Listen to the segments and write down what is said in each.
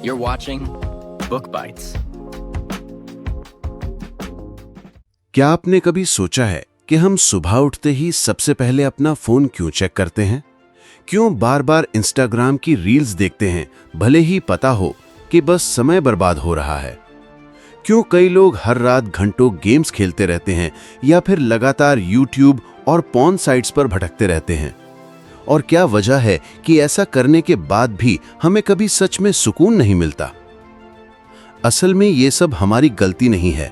You're watching Book Bites. क्या आपने कभी सोचा है कि हम सुबह उठते ही सबसे पहले अपना फोन क्यों चेक करते हैं? क्यों बार बार इंस्टाग्राम की रील्स देखते हैं, भले ही पता हो कि बस समय बर्बाद हो रहा है? क्यों कई लोग हर रात घंटों गेम्स खेलते रहते हैं या फिर लगातार यूट्यूब और पॉर्न साइट्स पर भटकते रहते हैं? और क्या वजह है कि ऐसा करने के बाद भी हमें कभी सच में सुकून नहीं मिलता? असल में ये सब हमारी गलती नहीं है।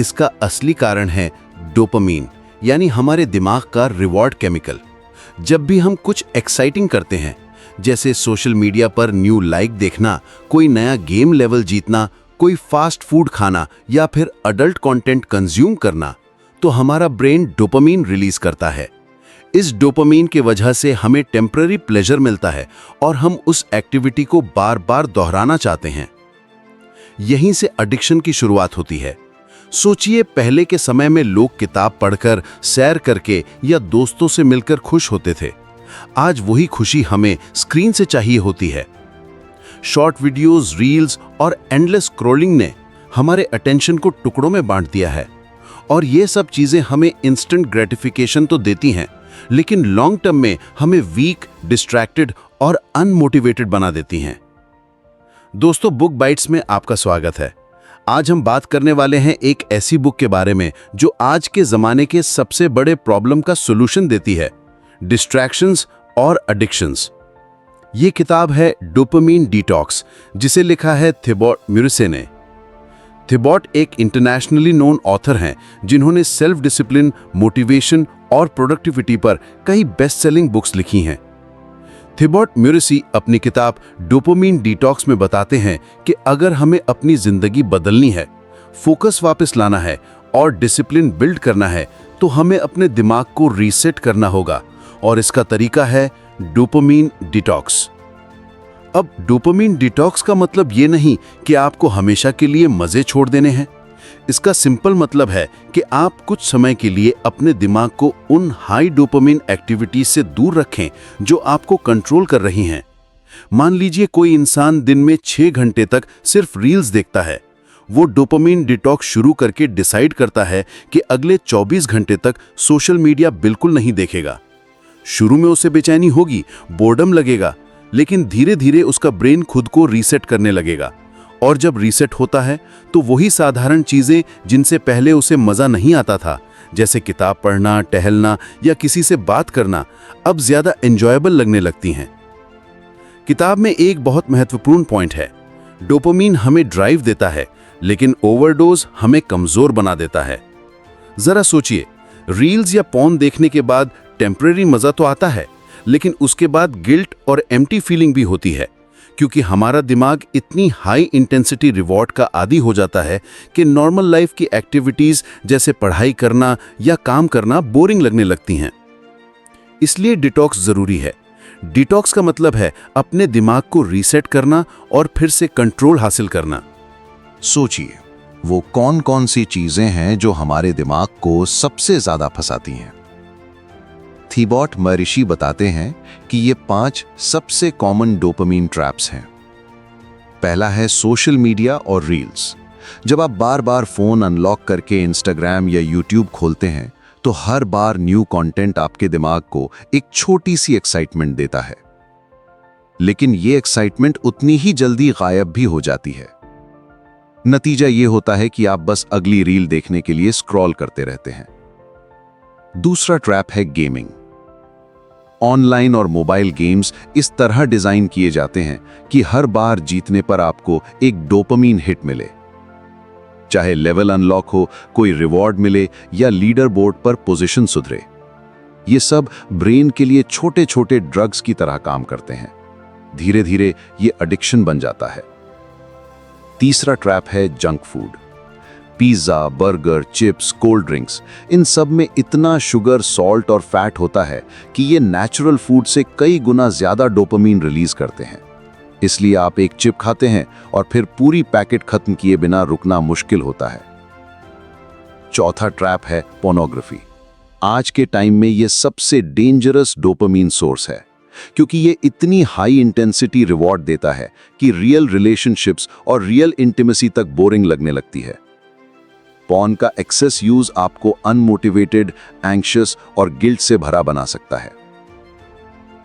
इसका असली कारण है डोपामीन, यानी हमारे दिमाग का रिवॉर्ड केमिकल। जब भी हम कुछ एक्साइटिंग करते हैं, जैसे सोशल मीडिया पर न्यू लाइक देखना, कोई नया गेम लेवल जीतना, कोई फास्ट फूड खाना या फिर अडल्ट कंटेंट कंज्यूम करना, तो हमारा ब्रेन डोपामीन रिलीज करता है। इस डोपामीन की वजह से हमें टेम्पररी प्लेजर मिलता है और हम उस एक्टिविटी को बार बार दोहराना चाहते हैं। यहीं से एडिक्शन की शुरुआत होती है। सोचिए, पहले के समय में लोग किताब पढ़कर, सैर करके या दोस्तों से मिलकर खुश होते थे। आज वही खुशी हमें स्क्रीन से चाहिए होती है। शॉर्ट वीडियोस, रील्स और एंडलेस स्क्रॉलिंग ने हमारे अटेंशन को टुकड़ों में बांट दिया है। और ये सब चीजें हमें इंस्टेंट ग्रेटिफिकेशन तो देती हैं, लेकिन लॉन्ग टर्म में हमें वीक, डिस्ट्रैक्टेड और अनमोटिवेटेड बना देती हैं। दोस्तों, बुक बाइट्स में आपका स्वागत है। आज हम बात करने वाले हैं एक ऐसी बुक के बारे में जो आज के जमाने के सबसे बड़े प्रॉब्लम का सॉल्यूशन देती है, डिस्ट्रैक्शंस और एडिक्शंस। ये किताब है डोपामीन डिटॉक्स, जिसे लिखा है थिबॉट म्यूरिसे ने। थिबॉट एक इंटरनेशनली नोन ऑथर हैं जिन्होंने सेल्फ डिसिप्लिन, मोटिवेशन और प्रोडक्टिविटी पर कई बेस्ट सेलिंग बुक्स लिखी हैं। थिबॉट म्यूरिसी अपनी किताब डोपामीन डिटॉक्स में बताते हैं कि अगर हमें अपनी जिंदगी बदलनी है, फोकस वापस लाना है और डिसिप्लिन बिल्ड करना है, तो हमें अपने दिमाग को रीसेट करना होगा, और इसका तरीका है डोपामीन डिटॉक्स। अब डोपामीन डिटॉक्स का मतलब ये नहीं कि आपको हमेशा के लिए मजे छोड़ देने हैं। इसका सिंपल मतलब है कि आप कुछ समय के लिए अपने दिमाग को उन हाई डोपामीन एक्टिविटीज से दूर रखें जो आपको कंट्रोल कर रही हैं। मान लीजिए कोई इंसान दिन में 6 घंटे तक सिर्फ रील्स देखता है। वो डोपामीन डिटॉक्स शुरू करके डिसाइड करता है कि अगले 24 घंटे तक सोशल मीडिया बिल्कुल नहीं देखेगा। शुरू में उसे बेचैनी होगी, बोर्डम लगेगा, लेकिन धीरे धीरे उसका ब्रेन खुद को रीसेट करने लगेगा। और जब रीसेट होता है तो वही साधारण चीजें जिनसे पहले उसे मजा नहीं आता था, जैसे किताब पढ़ना, टहलना या किसी से बात करना, अब ज्यादा एंजॉयबल लगने लगती हैं। किताब में एक बहुत महत्वपूर्ण पॉइंट है, डोपामीन हमें ड्राइव देता है, लेकिन ओवरडोज हमें कमजोर बना देता है। जरा सोचिए, रील्स या पॉर्न देखने के बाद टेम्पररी मजा तो आता है, लेकिन उसके बाद गिल्ट और एम्प्टी फीलिंग भी होती है, क्योंकि हमारा दिमाग इतनी हाई इंटेंसिटी रिवॉर्ड का आदी हो जाता है कि नॉर्मल लाइफ की एक्टिविटीज जैसे पढ़ाई करना या काम करना बोरिंग लगने लगती हैं। इसलिए डिटॉक्स जरूरी है। डिटॉक्स का मतलब है अपने दिमाग को रीसेट करना और फिर से कंट्रोल हासिल करना। सोचिए, वो कौन कौन सी चीजें हैं जो हमारे दिमाग को सबसे ज्यादा फंसाती हैं। थिबॉट म्यूरिसी बताते हैं कि ये 5 सबसे कॉमन डोपामीन ट्रैप्स हैं। पहला है सोशल मीडिया और रील्स। जब आप बार बार फोन अनलॉक करके इंस्टाग्राम या यूट्यूब खोलते हैं, तो हर बार न्यू कंटेंट आपके दिमाग को एक छोटी सी एक्साइटमेंट देता है, लेकिन ये एक्साइटमेंट उतनी ही जल्दी गायब भी हो जाती है। नतीजा ये होता है कि आप बस अगली रील देखने के लिए स्क्रॉल करते रहते हैं। दूसरा ट्रैप है गेमिंग। ऑनलाइन और मोबाइल गेम्स इस तरह डिजाइन किए जाते हैं कि हर बार जीतने पर आपको एक डोपामीन हिट मिले। चाहे लेवल अनलॉक हो, कोई रिवॉर्ड मिले या लीडर बोर्ड पर पोजीशन सुधरे, ये सब ब्रेन के लिए छोटे छोटे ड्रग्स की तरह काम करते हैं। धीरे धीरे ये एडिक्शन बन जाता है। तीसरा ट्रैप है junk food. Pizza, burger, chips, cold drinks, इन सब में इतना शुगर, सॉल्ट और फैट होता है कि ये नेचुरल फूड से कई गुना ज्यादा डोपामीन रिलीज करते हैं। इसलिए आप एक चिप खाते हैं और फिर पूरी पैकेट खत्म किए बिना रुकना मुश्किल होता है। चौथा ट्रैप है पोर्नोग्राफी। आज के टाइम में ये सबसे डेंजरस डोपामीन सोर्स है। क्योंकि ये इतनी हाई इंटेंसिटी रिवॉर्ड देता है कि रियल रिलेशनशिप्स और रियल इंटीमेसी तक बोरिंग लगने लगती है। पॉर्न का एक्सेस यूज आपको अनमोटिवेटेड, एंग्शियस और गिल्ट से भरा बना सकता है।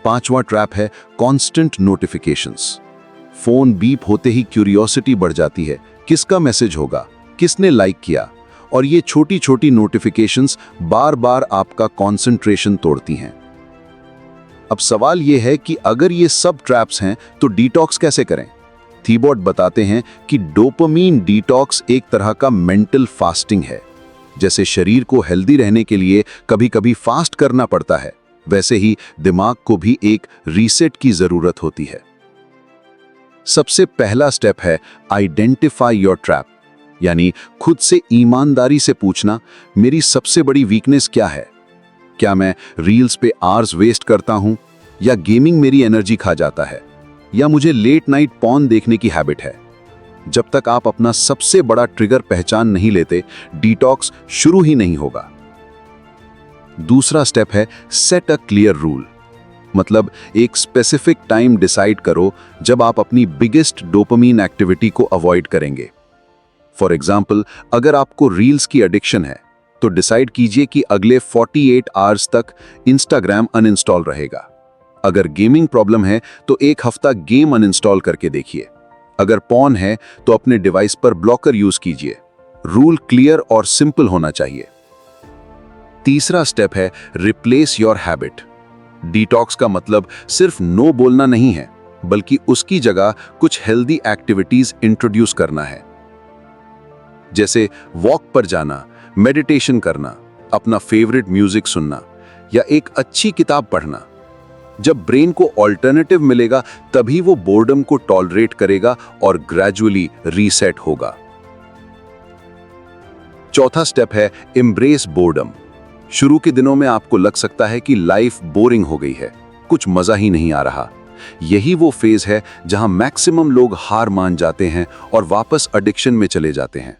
5वां ट्रैप है कॉन्स्टेंट नोटिफिकेशंस। फोन बीप होते ही क्यूरियोसिटी बढ़ जाती है, किसका मैसेज होगा, किसने लाइक किया, और ये छोटी छोटी नोटिफिकेशंस बार बार आपका कंसंट्रेशन तोड़ती हैं। अब सवाल ये है कि अगर ये सब ट्रैप्स हैं तो डिटॉक्स कैसे करें? थीबॉट बताते हैं कि डोपामीन डिटॉक्स एक तरह का मेंटल फास्टिंग है। जैसे शरीर को हेल्दी रहने के लिए कभी-कभी फास्ट करना पड़ता है, वैसे ही दिमाग को भी एक रीसेट की जरूरत होती है। सबसे पहला स्टेप है आइडेंटिफाई योर ट्रैप, यानी खुद से ईमानदारी से पूछना, मेरी सबसे बड़ी वीकनेस क्या है? क्या मैं रील्स पे आवर्स वेस्ट करता हूं, या गेमिंग मेरी एनर्जी खा जाता है, या मुझे लेट नाइट पॉर्न देखने की हैबिट है? जब तक आप अपना सबसे बड़ा ट्रिगर पहचान नहीं लेते, डिटॉक्स शुरू ही नहीं होगा। दूसरा स्टेप है सेट अ क्लियर रूल, मतलब एक स्पेसिफिक टाइम डिसाइड करो जब आप अपनी बिगेस्ट डोपामीन एक्टिविटी को अवॉइड करेंगे। फॉर एग्जाम्पल, अगर आपको रील्स की एडिक्शन है तो डिसाइड कीजिए कि अगले 48 आवर्स तक इंस्टाग्राम अनइंस्टॉल रहेगा। अगर गेमिंग प्रॉब्लम है तो एक हफ्ता गेम अनइंस्टॉल करके देखिए। अगर पॉर्न है तो अपने डिवाइस पर ब्लॉकर यूज कीजिए। रूल क्लियर और सिंपल होना चाहिए। तीसरा स्टेप है रिप्लेस योर हैबिट। डिटॉक्स का मतलब सिर्फ नो बोलना नहीं है, बल्कि उसकी जगह कुछ हेल्दी एक्टिविटीज इंट्रोड्यूस करना है। जैसे वॉक पर जाना, मेडिटेशन करना, अपना फेवरेट म्यूजिक सुनना, या एक अच्छी किताब पढ़ना। जब ब्रेन को ऑल्टरनेटिव मिलेगा तभी वो बोर्डम को टॉलरेट करेगा और ग्रेजुअली रीसेट होगा। चौथा स्टेप है एम्ब्रेस बोर्डम। शुरू के दिनों में आपको लग सकता है कि लाइफ बोरिंग हो गई है, कुछ मजा ही नहीं आ रहा। यही वो फेज है जहां मैक्सिमम लोग हार मान जाते हैं और वापस एडिक्शन में चले जाते हैं।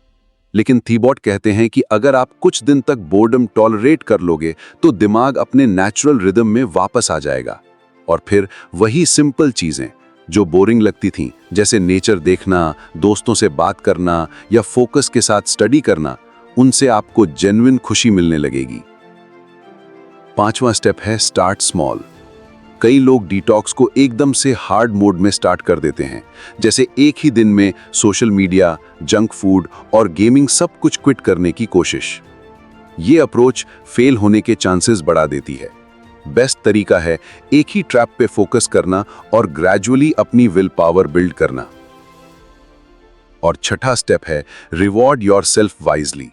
लेकिन थीबॉट कहते हैं कि अगर आप कुछ दिन तक बोर्डम टॉलरेट कर लोगे तो दिमाग अपने नेचुरल रिदम में वापस आ जाएगा, और फिर वही सिंपल चीजें जो बोरिंग लगती थीं, जैसे नेचर देखना, दोस्तों से बात करना या फोकस के साथ स्टडी करना, उनसे आपको जेन्युइन खुशी मिलने लगेगी। 5वां स्टेप है स्टार्ट स्मॉल। कई लोग डिटॉक्स को एकदम से हार्ड मोड में स्टार्ट कर देते हैं, जैसे एक ही दिन में सोशल मीडिया, जंक फूड और गेमिंग सब कुछ क्विट करने की कोशिश। ये अप्रोच फेल होने के चांसेस बढ़ा देती है। बेस्ट तरीका है एक ही ट्रैप पे फोकस करना और ग्रेजुअली अपनी विल पावर बिल्ड करना। और छठा स्टेप है रिवॉर्ड योरसेल्फ वाइजली।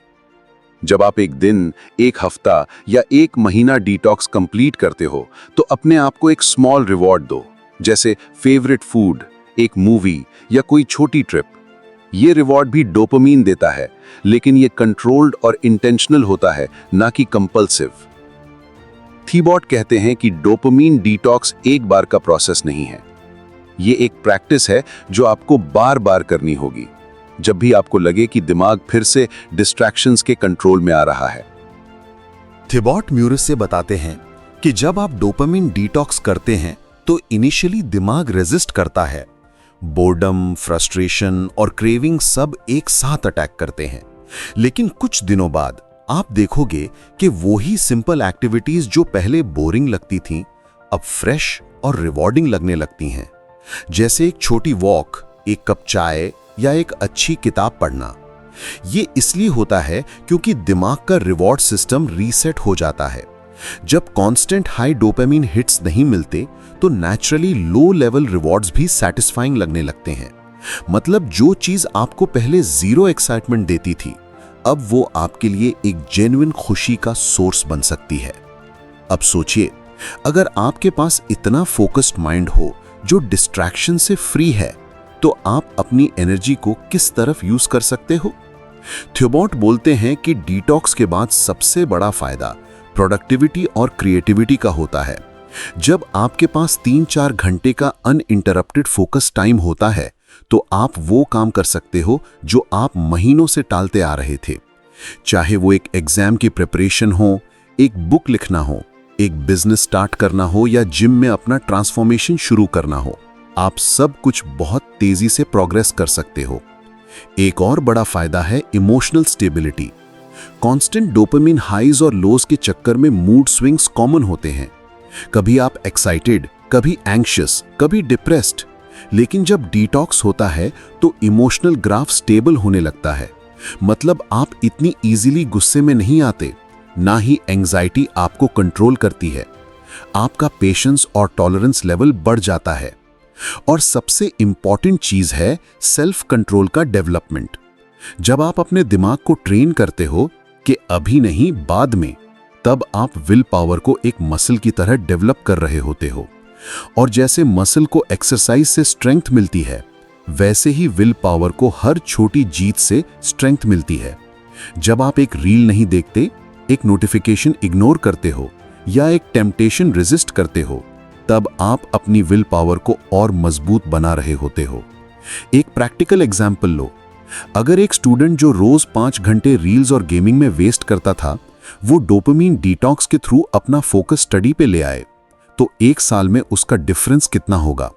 जब आप एक दिन, एक हफ्ता या एक महीना डिटॉक्स कंप्लीट करते हो तो अपने आप को एक स्मॉल रिवॉर्ड दो, जैसे फेवरेट फूड, एक मूवी या कोई छोटी ट्रिप। ये रिवॉर्ड भी डोपामीन देता है, लेकिन ये कंट्रोल्ड और इंटेंशनल होता है, ना कि कंपल्सिव। थीबॉट कहते हैं कि डोपामीन डिटॉक्स एक बार का प्रोसेस नहीं है। ये एक प्रैक्टिस है जो आपको बार बार करनी होगी, जब भी आपको लगे कि दिमाग फिर से डिस्ट्रैक्शंस के कंट्रोल में आ रहा है। थिबॉट म्यूरिस से बताते हैं कि जब आप डोपामिन डिटॉक्स करते हैं तो इनिशियली दिमाग रेजिस्ट करता है। बोर्डम, फ्रस्ट्रेशन और क्रेविंग सब एक साथ अटैक करते हैं, लेकिन कुछ दिनों बाद आप देखोगे कि वही सिंपल एक्टिविटीज जो पहले बोरिंग लगती थीं, अब फ्रेश और रिवॉर्डिंग लगने लगती हैं। जैसे एक छोटी वॉक, एक कप चाय या एक अच्छी किताब पढ़ना। ये इसलिए होता है क्योंकि दिमाग का रिवॉर्ड सिस्टम रीसेट हो जाता है। जब कांस्टेंट हाई डोपामिन हिट्स नहीं मिलते तो नेचुरली लो लेवल रिवॉर्ड्स भी सैटिस्फाइंग लगने लगते हैं। मतलब जो चीज आपको पहले जीरो एक्साइटमेंट देती थी, अब वो आपके लिए एक जेन्युइन खुशी का सोर्स बन सकती है। अब सोचिए, अगर आपके पास इतना फोकस्ड माइंड हो जो डिस्ट्रैक्शन से फ्री है, तो आप अपनी एनर्जी को किस तरफ यूज कर सकते हो? थिबॉट बोलते हैं कि डिटॉक्स के बाद सबसे बड़ा फायदा प्रोडक्टिविटी और क्रिएटिविटी का होता है। जब आपके पास 3-4 घंटे का अनइंटरप्टेड फोकस टाइम होता है तो आप वो काम कर सकते हो जो आप महीनों से टालते आ रहे थे। चाहे वो एक एग्जाम की प्रिपरेशन हो, एक बुक लिखना हो, एक बिजनेस स्टार्ट करना हो या जिम में अपना ट्रांसफॉर्मेशन शुरू करना हो, आप सब कुछ बहुत तेजी से प्रोग्रेस कर सकते हो। एक और बड़ा फायदा है emotional stability. Constant dopamine highs और लोज के चक्कर में मूड स्विंग्स कॉमन होते हैं। कभी आप एक्साइटेड, कभी एंग्शियस, कभी डिप्रेस्ड। लेकिन जब डिटॉक्स होता है तो इमोशनल ग्राफ स्टेबल होने लगता है। मतलब आप इतनी इजीली गुस्से में नहीं आते, ना ही एंजाइटी आपको कंट्रोल करती है। आपका पेशेंस और टॉलरेंस लेवल बढ़ जाता है। और सबसे इंपॉर्टेंट चीज है सेल्फ कंट्रोल का डेवलपमेंट। जब आप अपने दिमाग को ट्रेन करते हो कि अभी नहीं बाद में, तब आप विल पावर को एक मसल की तरह डेवलप कर रहे होते हो। और जैसे मसल को एक्सरसाइज से स्ट्रेंथ मिलती है, वैसे ही विल पावर को हर छोटी जीत से स्ट्रेंथ मिलती है। जब आप एक रील नहीं देखते, एक नोटिफिकेशन इग्नोर करते हो या एक टेम्पटेशन रेजिस्ट करते हो, तब आप अपनी विल पावर को और मजबूत बना रहे होते हो। एक प्रैक्टिकल एग्जाम्पल लो। अगर एक स्टूडेंट जो रोज 5 घंटे रील्स और गेमिंग में वेस्ट करता था, वो डोपामिन डिटॉक्स के थ्रू अपना फोकस स्टडी पे ले आए, तो 1 साल में उसका डिफरेंस कितना होगा?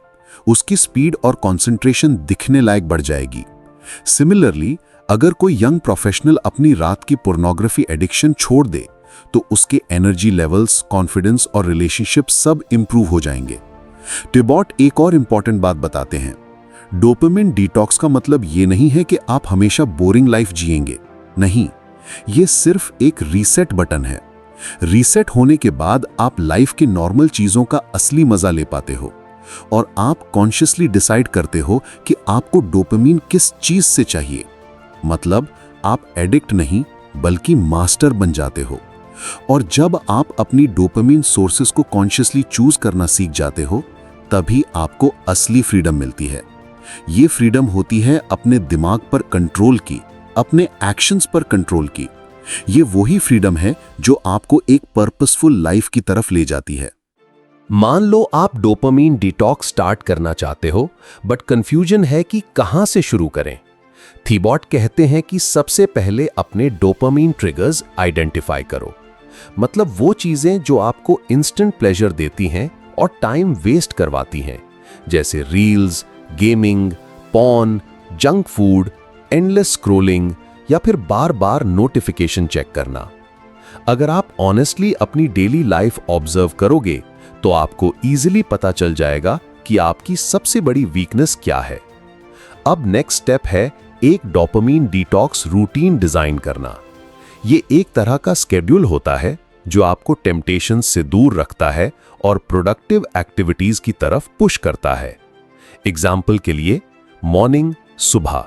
उसकी स्पीड और कंसंट्रेशन दिखने लायक बढ़ जाएगी। सिमिलरली, अगर कोई यंग प्रोफेशनल अपनी रात की पोर्नोग्राफी एडिक्शन छोड़ दे, तो उसके एनर्जी लेवल्स, कॉन्फिडेंस और रिलेशनशिप सब इंप्रूव हो जाएंगे। टिबॉट एक और इंपॉर्टेंट बात बताते हैं। डोपामिन डिटॉक्स का मतलब ये नहीं है कि आप हमेशा बोरिंग लाइफ जिएंगे। नहीं, ये सिर्फ एक रीसेट बटन है। रीसेट होने के बाद आप लाइफ के नॉर्मल चीजों का असली मजा ले पाते हो और आप कॉन्शियसली डिसाइड करते हो कि आपको डोपामिन किस चीज से चाहिए। मतलब आप एडिक्ट नहीं, बल्कि मास्टर बन जाते हो। और जब आप अपनी डोपामिन सोर्सेस को कॉन्शियसली चूज करना सीख जाते हो, तभी आपको असली फ्रीडम मिलती है। ये फ्रीडम होती है अपने दिमाग पर कंट्रोल की, अपने एक्शंस पर कंट्रोल की। ये वही फ्रीडम है जो आपको एक पर्पसफुल लाइफ की तरफ ले जाती है। मान लो आप डोपामिन डिटॉक्स स्टार्ट करना चाहते हो, बट कंफ्यूजन है कि कहां से शुरू करें। थीबॉट कहते हैं कि सबसे पहले अपने डोपामिन ट्रिगर्स आइडेंटिफाई करो। मतलब वो चीजें जो आपको इंस्टेंट प्लेजर देती हैं और टाइम वेस्ट करवाती हैं, जैसे reels, gaming, porn, junk food, endless scrolling या फिर बार बार नोटिफिकेशन चेक करना। अगर आप ऑनेस्टली अपनी डेली लाइफ ऑब्जर्व करोगे, तो आपको इजीली पता चल जाएगा कि आपकी सबसे बड़ी वीकनेस क्या है। अब नेक्स्ट स्टेप है एक डोपामिन डिटॉक्स रूटीन डिजाइन करना। ये एक तरह का स्केड्यूल होता है जो आपको टेम्पटेशन से दूर रखता है और प्रोडक्टिव एक्टिविटीज की तरफ पुश करता है। एग्जाम्पल के लिए, मॉर्निंग, सुबह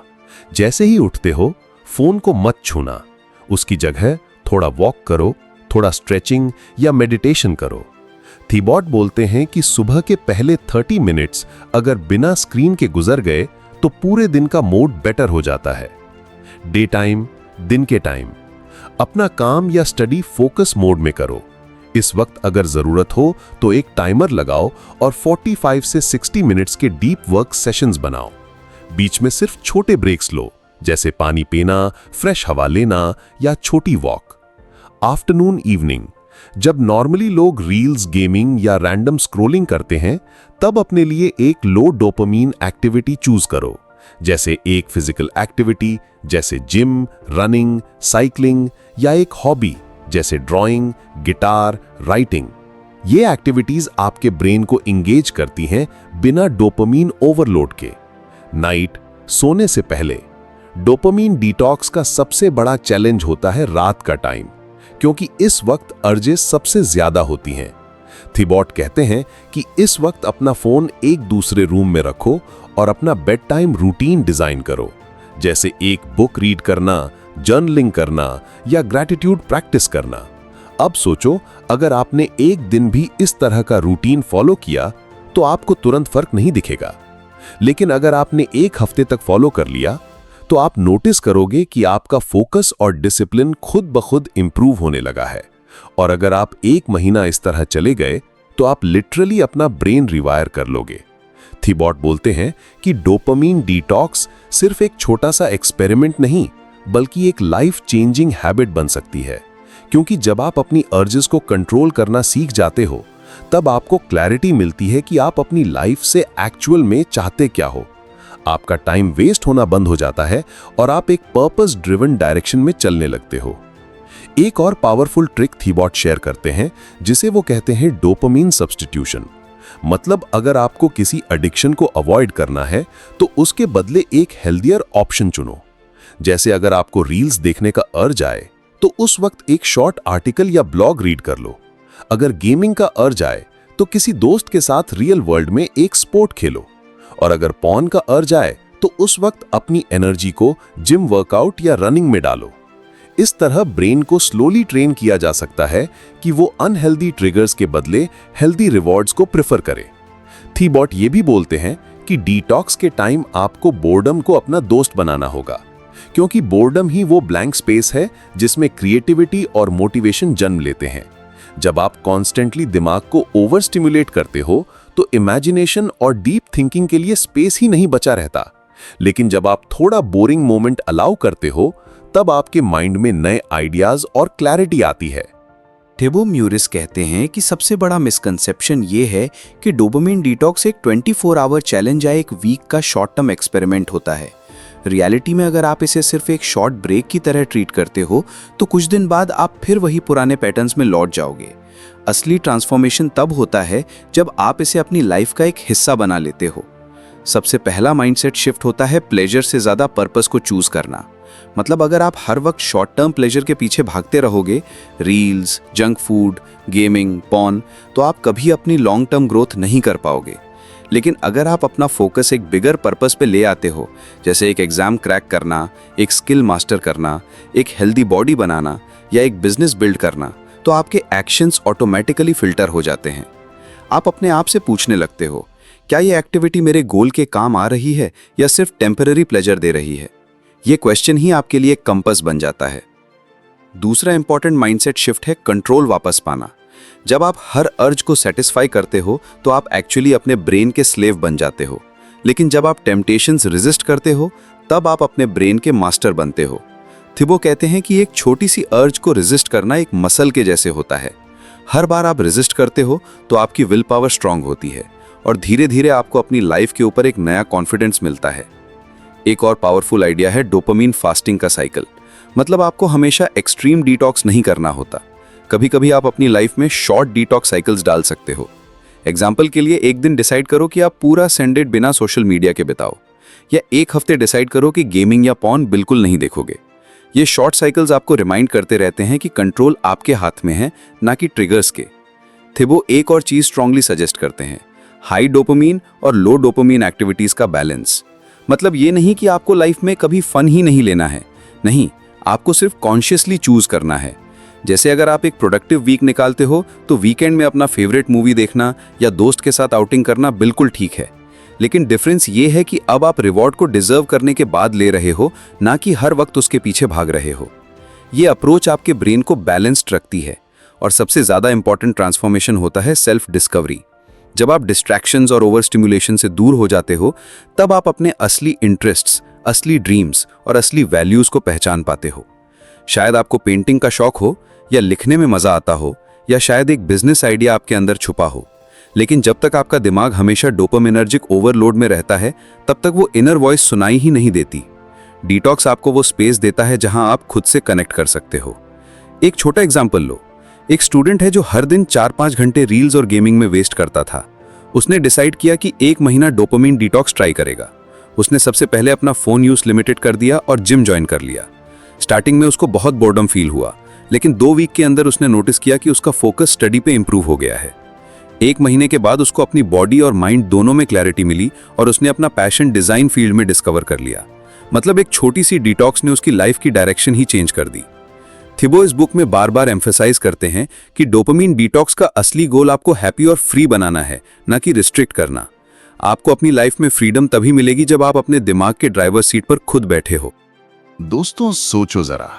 जैसे ही उठते हो, फोन को मत छूना। उसकी जगह थोड़ा वॉक करो, थोड़ा स्ट्रेचिंग या मेडिटेशन करो। थीबॉट बोलते हैं कि सुबह के पहले 30 मिनट्स अगर बिना स्क्रीन के गुजर गए, तो पूरे दिन का मूड बेटर हो जाता है। डे टाइम, दिन के टाइम, अपना काम या स्टडी फोकस मोड में करो। इस वक्त अगर जरूरत हो तो एक टाइमर लगाओ और 45 से 60 मिनट्स के डीप वर्क सेशंस बनाओ। बीच में सिर्फ छोटे ब्रेक्स लो, जैसे पानी पीना, फ्रेश हवा लेना या छोटी वॉक। आफ्टरनून, इवनिंग, जब नॉर्मली लोग रील्स, गेमिंग या रैंडम स्क्रॉलिंग करते हैं, तब अपने लिए एक लो डोपामिन एक्टिविटी चूज करो, जैसे एक फिजिकल एक्टिविटी जैसे जिम, रनिंग, साइकिलिंग या एक हॉबी जैसे ड्राइंग, गिटार, राइटिंग। ये एक्टिविटीज आपके ब्रेन को इंगेज करती हैं बिना डोपामिन ओवरलोड के। नाइट, सोने से पहले डोपामिन डिटॉक्स का सबसे बड़ा चैलेंज होता है रात का टाइम, क्योंकि इस वक्त अर्जेस सबसे ज्यादा होती हैं। थीबॉट कहते हैं कि इस वक्त अपना फोन एक दूसरे रूम में रखो और अपना बेड टाइम रूटीन डिजाइन करो, जैसे एक बुक रीड करना, जर्नलिंग करना या ग्रैटिट्यूड प्रैक्टिस करना। अब सोचो, अगर आपने एक दिन भी इस तरह का रूटीन फॉलो किया तो आपको तुरंत फर्क नहीं दिखेगा, लेकिन अगर आपने 1 हफ्ते तक फॉलो कर लिया तो आप नोटिस करोगे कि आपका फोकस और डिसिप्लिन खुद ब खुद इंप्रूव होने लगा है। और अगर आप 1 महीना इस तरह चले गए तो आप लिटरली अपना ब्रेन रिवायर कर लोगे। थीबॉट बोलते हैं कि डोपामिन डिटॉक्स सिर्फ एक छोटा सा एक्सपेरिमेंट नहीं, बल्कि एक लाइफ चेंजिंग हैबिट बन सकती है, क्योंकि जब आप अपनी अर्जेस को कंट्रोल करना सीख जाते हो तब आपको क्लैरिटी मिलती है कि आप अपनी लाइफ से एक्चुअल में चाहते क्या हो। आपका टाइम वेस्ट होना बंद हो जाता है और आप एक पर्पस ड्रिवन डायरेक्शन में चलने लगते हो। एक और पावरफुल ट्रिक थीबॉट शेयर करते हैं जिसे वो कहते हैं डोपामिन सब्स्टिट्यूशन। मतलब अगर आपको किसी एडिक्शन को अवॉइड करना है तो उसके बदले एक हेल्दियर ऑप्शन चुनो। जैसे अगर आपको रील्स देखने का अर्ज आए तो उस वक्त एक शॉर्ट आर्टिकल या ब्लॉग रीड कर लो। अगर गेमिंग का अर्ज आए तो किसी दोस्त के साथ रियल वर्ल्ड में एक स्पोर्ट खेलो। और अगर पॉर्न का अर्ज आए तो उस वक्त अपनी एनर्जी को जिम वर्कआउट या रनिंग में डालो। इस तरह ब्रेन को स्लोली ट्रेन किया जा सकता है कि वो अनहेल्दी ट्रिगर्स के बदले हेल्दी रिवॉर्ड्स को प्रेफर करे। थीबॉट ये भी बोलते हैं कि डिटॉक्स के टाइम आपको बोर्डम को अपना दोस्त बनाना होगा, क्योंकि बोर्डम ही वो ब्लैंक स्पेस है जिसमें क्रिएटिविटी और मोटिवेशन जन्म लेते हैं। जब आप कॉन्स्टेंटली दिमाग को ओवर स्टिमुलेट करते हो तो इमेजिनेशन और डीप थिंकिंग के लिए स्पेस ही नहीं बचा रहता। लेकिन जब आप थोड़ा बोरिंग मोमेंट अलाउ करते हो तब आपके माइंड में नए आइडियाज और क्लैरिटी आती है। थिबो म्यूरिस कहते हैं कि सबसे बड़ा मिसकंसेप्शन ये है कि डोपामिन डिटॉक्स एक 24 आवर चैलेंज या एक वीक का शॉर्ट टर्म एक्सपेरिमेंट होता है। रियलिटी में अगर आप इसे सिर्फ एक शॉर्ट ब्रेक की तरह ट्रीट करते हो तो कुछ दिन बाद आप फिर वही पुराने पैटर्न्स में लौट जाओगे। असली ट्रांसफॉर्मेशन तब होता है जब आप इसे अपनी लाइफ का एक हिस्सा बना लेते हो। सबसे पहला माइंडसेट शिफ्ट होता है प्लेजर से ज़्यादा पर्पस को चूज करना। मतलब अगर आप हर वक्त शॉर्ट टर्म प्लेजर के पीछे भागते रहोगे, reels, junk food, gaming, porn, तो आप कभी अपनी लॉन्ग टर्म ग्रोथ नहीं कर पाओगे। लेकिन अगर आप अपना फोकस एक बिगर पर्पस पे ले आते हो, जैसे एक एग्जाम क्रैक करना, एक स्किल मास्टर करना, एक हेल्दी बॉडी बनाना या एक बिजनेस बिल्ड करना, तो आपके एक्शंस ऑटोमेटिकली फिल्टर हो जाते हैं। आप अपने आप से पूछने लगते हो, क्या ये एक्टिविटी मेरे गोल के काम आ रही है या सिर्फ टेम्पररी प्लेजर दे रही है? ये क्वेश्चन ही आपके लिए एक कंपास बन जाता है। दूसरा इंपॉर्टेंट माइंडसेट शिफ्ट है कंट्रोल वापस पाना। जब आप हर अर्ज को सेटिस्फाई करते हो तो आप एक्चुअली अपने ब्रेन के स्लेव बन जाते हो। लेकिन जब आप टेम्पटेशंस रेजिस्ट करते हो तब आप अपने ब्रेन के मास्टर बनते हो। थिबो कहते हैं कि एक छोटी सी अर्ज को रेजिस्ट करना एक मसल के जैसे होता है। हर बार आप रेजिस्ट करते हो तो आपकी विल पावर स्ट्रांग होती है और धीरे धीरे आपको अपनी लाइफ के ऊपर एक नया कॉन्फिडेंस मिलता है। एक और पावरफुल आइडिया है डोपामिन फास्टिंग का साइकिल। मतलब आपको हमेशा एक्सट्रीम डिटॉक्स नहीं करना होता। कभी कभी आप अपनी लाइफ में शॉर्ट डिटॉक्स साइकिल्स डाल सकते हो। एग्जाम्पल के लिए एक दिन डिसाइड करो कि आप पूरा संडे बिना सोशल मीडिया के बिताओ, या एक हफ्ते डिसाइड करो कि गेमिंग या पॉर्न बिल्कुल नहीं देखोगे। ये शॉर्ट साइकिल्स आपको रिमाइंड करते रहते हैं कि कंट्रोल आपके हाथ में है, ना कि ट्रिगर्स के। थिबो एक और चीज स्ट्रांगली सजेस्ट करते हैं, हाई डोपामिन और लो डोपामिन एक्टिविटीज का बैलेंस। मतलब ये नहीं कि आपको लाइफ में कभी फन ही नहीं लेना है, नहीं, आपको सिर्फ कॉन्शियसली चूज करना है। जैसे अगर आप एक प्रोडक्टिव वीक निकालते हो तो वीकेंड में अपना फेवरेट मूवी देखना या दोस्त के साथ आउटिंग करना बिल्कुल ठीक है। लेकिन डिफरेंस ये है कि अब आप रिवॉर्ड को डिजर्व करने के बाद ले रहे हो, ना कि हर वक्त उसके पीछे भाग रहे हो। ये अप्रोच आपके ब्रेन को बैलेंस्ड रखती है। और सबसे ज्यादा इंपॉर्टेंट ट्रांसफॉर्मेशन होता है सेल्फ डिस्कवरी। जब आप डिस्ट्रैक्शंस और ओवर स्टिमुलेशन से दूर हो जाते हो तब आप अपने असली इंटरेस्ट्स, असली ड्रीम्स और असली वैल्यूज को पहचान पाते हो। शायद आपको पेंटिंग का शौक हो, या लिखने में मजा आता हो, या शायद एक बिजनेस आइडिया आपके अंदर छुपा हो। लेकिन जब तक आपका दिमाग हमेशा डोपामिनर्जिक ओवरलोड में रहता है तब तक वो इनर वॉइस सुनाई ही नहीं देती। डिटॉक्स आपको वो स्पेस देता है जहां आप खुद से कनेक्ट कर सकते हो। एक छोटा एग्जाम्पल लो। एक स्टूडेंट है जो हर दिन 4-5 घंटे रील्स और गेमिंग में वेस्ट करता था। उसने डिसाइड किया कि 1 महीना डोपामिन डिटॉक्स ट्राई करेगा। उसने सबसे पहले अपना फोन यूज लिमिटेड कर दिया और जिम ज्वाइन कर लिया। स्टार्टिंग में उसको बहुत बोर्डम फील हुआ, लेकिन 2 वीक के अंदर उसने नोटिस किया कि उसका फोकस स्टडी पे इंप्रूव हो गया है। 1 महीने के बाद उसको अपनी बॉडी और माइंड दोनों में क्लैरिटी मिली और उसने अपना पैशन डिजाइन फील्ड में डिस्कवर कर लिया। मतलब एक छोटी सी डिटॉक्स ने उसकी लाइफ की डायरेक्शन ही चेंज कर दी। थिबो इस बुक में बार बार एम्फेसाइज करते हैं कि डोपामिन डिटॉक्स का असली गोल आपको हैप्पी और फ्री बनाना है, ना कि रिस्ट्रिक्ट करना। आपको अपनी लाइफ में फ्रीडम तभी मिलेगी जब आप अपने दिमाग के ड्राइवर सीट पर खुद बैठे हो। दोस्तों सोचो जरा,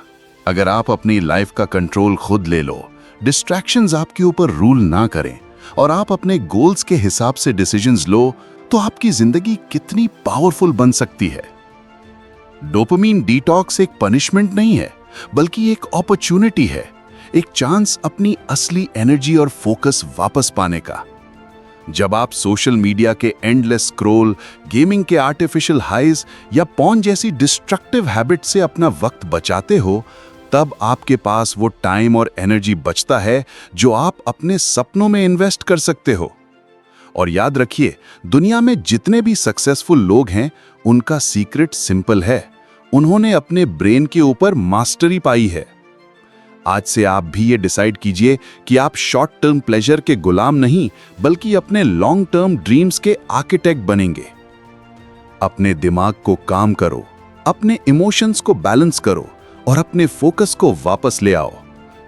अगर आप अपनी लाइफ का कंट्रोल खुद ले लो, डिस्ट्रैक्शंस आपके ऊपर रूल ना करें और आप अपने गोल्स के हिसाब से डिसीजंस लो, तो आपकी जिंदगी कितनी पावरफुल बन सकती है। डोपामिन डिटॉक्स एक पनिशमेंट नहीं है, बल्कि एक अपॉर्चुनिटी है। एक चांस अपनी असली एनर्जी और फोकस वापस पाने का। जब आप सोशल मीडिया के एंडलेस स्क्रॉल, गेमिंग के आर्टिफिशियल हाइज या पॉर्न जैसी डिस्ट्रक्टिव हैबिट से अपना वक्त बचाते हो, तब आपके पास वो टाइम और एनर्जी बचता है जो आप अपने सपनों में इन्वेस्ट कर सकते हो। और याद रखिए, दुनिया में जितने भी सक्सेसफुल लोग हैं, उनका सीक्रेट सिंपल है। उन्होंने अपने ब्रेन के ऊपर मास्टरी पाई है। आज से आप भी ये डिसाइड कीजिए कि आप शॉर्ट टर्म प्लेजर के गुलाम नहीं, बल्कि अपने लॉन्ग टर्म ड्रीम्स के आर्किटेक्ट बनेंगे। अपने दिमाग को काम करो, अपने इमोशंस को बैलेंस करो और अपने फोकस को वापस ले आओ,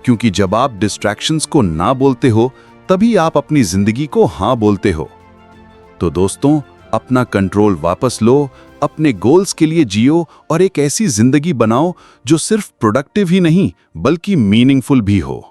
क्योंकि जब आप डिस्ट्रैक्शंस को ना बोलते हो, तभी आप अपनी जिंदगी को हाँ बोलते हो। तो दोस्तों, अपना कंट्रोल वापस लो, अपने गोल्स के लिए जियो और एक ऐसी जिंदगी बनाओ जो सिर्फ प्रोडक्टिव ही नहीं बल्कि मीनिंगफुल भी हो।